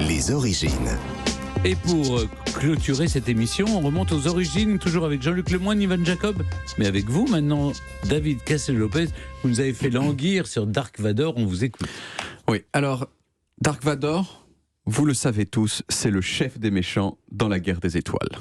Les origines. Et pour clôturer cette émission, on remonte aux origines, toujours avec Jean-Luc Lemoyne, Ivan Jacob, mais avec vous maintenant, David Castel-Lopez. Vous nous avez fait languir sur Dark Vador, on vous écoute. Oui, alors, Dark Vador, vous le savez tous, c'est le chef des méchants dans la guerre des étoiles.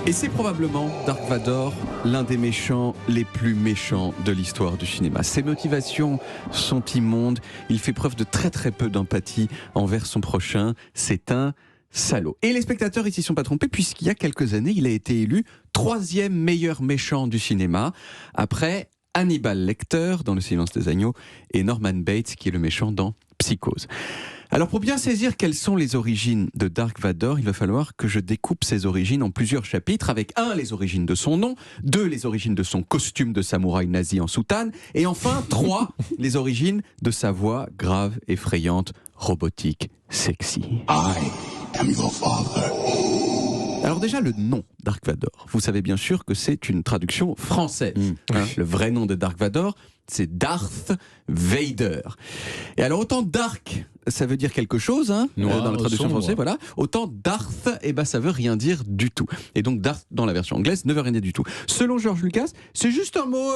Et c'est probablement, Dark Vador, l'un des méchants les plus méchants de l'histoire du cinéma. Ses motivations sont immondes, il fait preuve de très très peu d'empathie envers son prochain, c'est un salaud. Et les spectateurs, ils s'y sont pas trompés, puisqu'il y a quelques années, il a été élu 3e meilleur méchant du cinéma, après Hannibal Lecter dans Le Silence des Agneaux et Norman Bates, qui est le méchant dans Psychose. Alors pour bien saisir quelles sont les origines de Dark Vador, il va falloir que je découpe ses origines en plusieurs chapitres, avec 1, les origines de son nom, 2, les origines de son costume de samouraï nazi en soutane, et enfin 3, les origines de sa voix grave, effrayante, robotique, sexy. I am your father. Alors déjà, le nom Dark Vador, vous savez bien sûr que c'est une traduction française. Le vrai nom de Dark Vador, c'est Darth Vader. Et alors autant Dark, ça veut dire quelque chose, dans la traduction française, voilà. Autant Darth, ça veut rien dire du tout. Et donc Darth, dans la version anglaise, ne veut rien dire du tout. Selon George Lucas, c'est juste un mot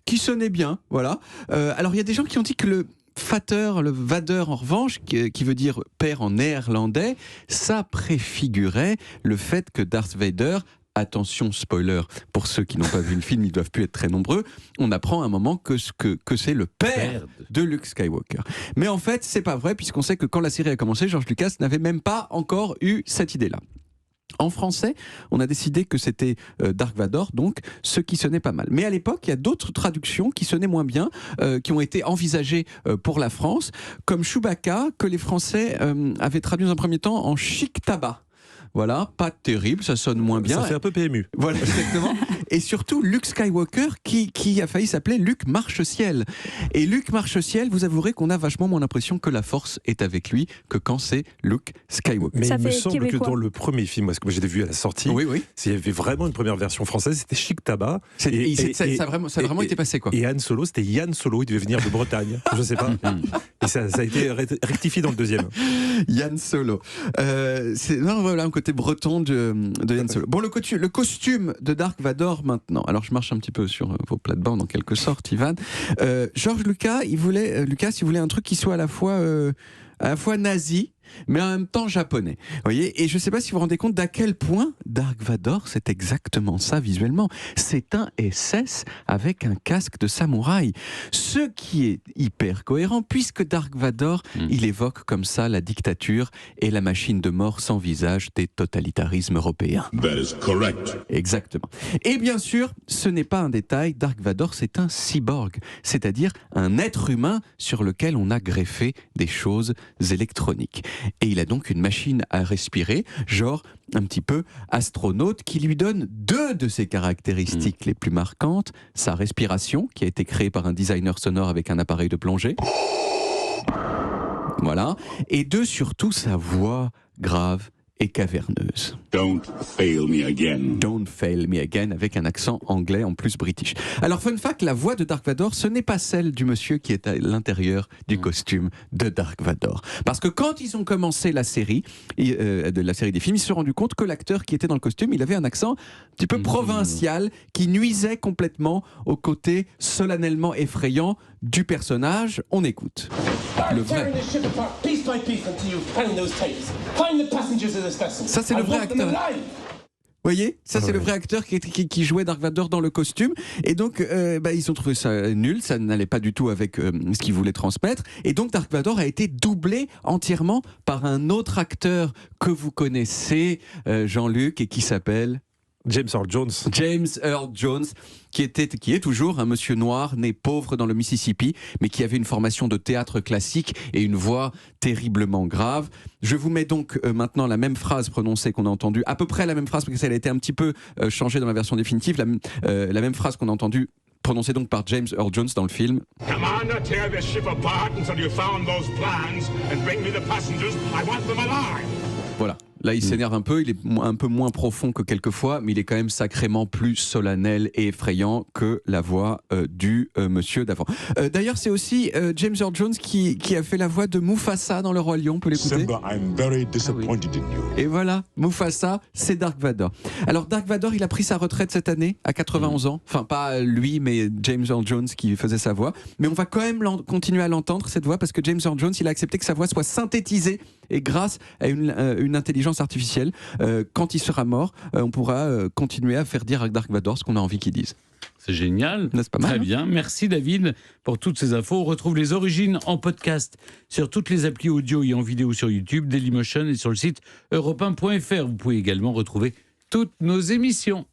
qui sonnait bien, voilà. Alors il y a des gens qui ont dit que le Vader en revanche, qui veut dire père en néerlandais, ça préfigurait le fait que Darth Vader, attention spoiler, pour ceux qui n'ont pas vu le film, ils doivent plus être très nombreux, on apprend à un moment que c'est le père de Luke Skywalker. Mais en fait, c'est pas vrai, puisqu'on sait que quand la série a commencé, George Lucas n'avait même pas encore eu cette idée-là. En français, on a décidé que c'était Dark Vador, donc ce qui sonnait pas mal. Mais à l'époque, il y a d'autres traductions qui sonnaient moins bien, qui ont été envisagées pour la France, comme Chewbacca, que les Français avaient traduit dans un premier temps en Chic Tabac. Voilà, pas terrible, ça sonne moins bien. Ça fait un peu PMU. Voilà, exactement. Et surtout, Luke Skywalker, qui a failli s'appeler Luke Marche-Ciel. Et Luke Marche-Ciel, vous avouerez qu'on a vachement moins l'impression que la force est avec lui que quand c'est Luke Skywalker. Mais ça il me semble québécois. que dans le premier film, parce que moi j'ai vu à la sortie, Oui. il y avait vraiment une première version française, c'était Chic Tabac. Ça a vraiment été passé, quoi. Et Han Solo, c'était Yann Solo, il devait venir de Bretagne, je sais pas. Et ça a été rectifié dans le deuxième. Yann Solo. Voilà un côté breton de Yann Solo. Bon, le costume de Dark Vador maintenant. Alors je marche un petit peu sur vos plates-bandes en quelque sorte, Ivan. George Lucas, il voulait un truc qui soit à la fois nazi, mais en même temps japonais. Vous voyez, et je ne sais pas si vous vous rendez compte d'à quel point Dark Vador, c'est exactement ça visuellement. C'est un SS avec un casque de samouraï. Ce qui est hyper cohérent, puisque Dark Vador, il évoque comme ça la dictature et la machine de mort sans visage des totalitarismes européens. That is correct. Exactement. Et bien sûr, ce n'est pas un détail, Dark Vador, c'est un cyborg, c'est-à-dire un être humain sur lequel on a greffé des choses électroniques. Et il a donc une machine à respirer, genre un petit peu astronaute, qui lui donne 2 de ses caractéristiques les plus marquantes. Sa respiration, qui a été créée par un designer sonore avec un appareil de plongée. Voilà. Et 2, surtout, sa voix grave et caverneuse. Don't fail me again. Don't fail me again, avec un accent anglais en plus british. Alors fun fact, la voix de Dark Vador, ce n'est pas celle du monsieur qui est à l'intérieur du costume de Dark Vador. Parce que quand ils ont commencé la série, de la série des films, ils se sont rendus compte que l'acteur qui était dans le costume, il avait un accent un petit peu provincial qui nuisait complètement au côté solennellement effrayant du personnage. On écoute. Le vrai. Ça, c'est le vrai acteur. Vous voyez, ça c'est le vrai acteur qui jouait Dark Vador dans le costume, et donc ils ont trouvé ça nul, ça n'allait pas du tout avec ce qu'ils voulaient transmettre, et donc Dark Vador a été doublé entièrement par un autre acteur que vous connaissez, Jean-Luc, et qui s'appelle James Earl Jones. James Earl Jones, qui est toujours un monsieur noir né pauvre dans le Mississippi, mais qui avait une formation de théâtre classique et une voix terriblement grave. Je vous mets donc maintenant la même phrase prononcée qu'on a entendue, à peu près la même phrase, parce qu'elle a été un petit peu changée dans la version définitive, la même phrase qu'on a entendue prononcée donc par James Earl Jones dans le film. Commander, tear this ship apart until you found those plans and bring me the passengers. I want them alive. Voilà, Là, il s'énerve un peu, il est un peu moins profond que quelquefois, mais il est quand même sacrément plus solennel et effrayant que la voix du monsieur d'avant. D'ailleurs, c'est aussi James Earl Jones qui a fait la voix de Mufasa dans Le Roi Lion, on peut l'écouter. Simba, I'm very disappointed in you. Et voilà, Mufasa, c'est Dark Vador. Alors Dark Vador, il a pris sa retraite cette année, à 91 ans. Enfin, pas lui, mais James Earl Jones qui faisait sa voix. Mais on va quand même continuer à l'entendre, cette voix, parce que James Earl Jones, il a accepté que sa voix soit synthétisée. Et grâce à une intelligence artificielle, quand il sera mort, on pourra continuer à faire dire à Dark Vador ce qu'on a envie qu'il dise. C'est génial. N'est-ce pas mal, Très bien. Merci David pour toutes ces infos. On retrouve les origines en podcast sur toutes les applis audio et en vidéo sur YouTube, Dailymotion et sur le site europe1.fr. Vous pouvez également retrouver toutes nos émissions.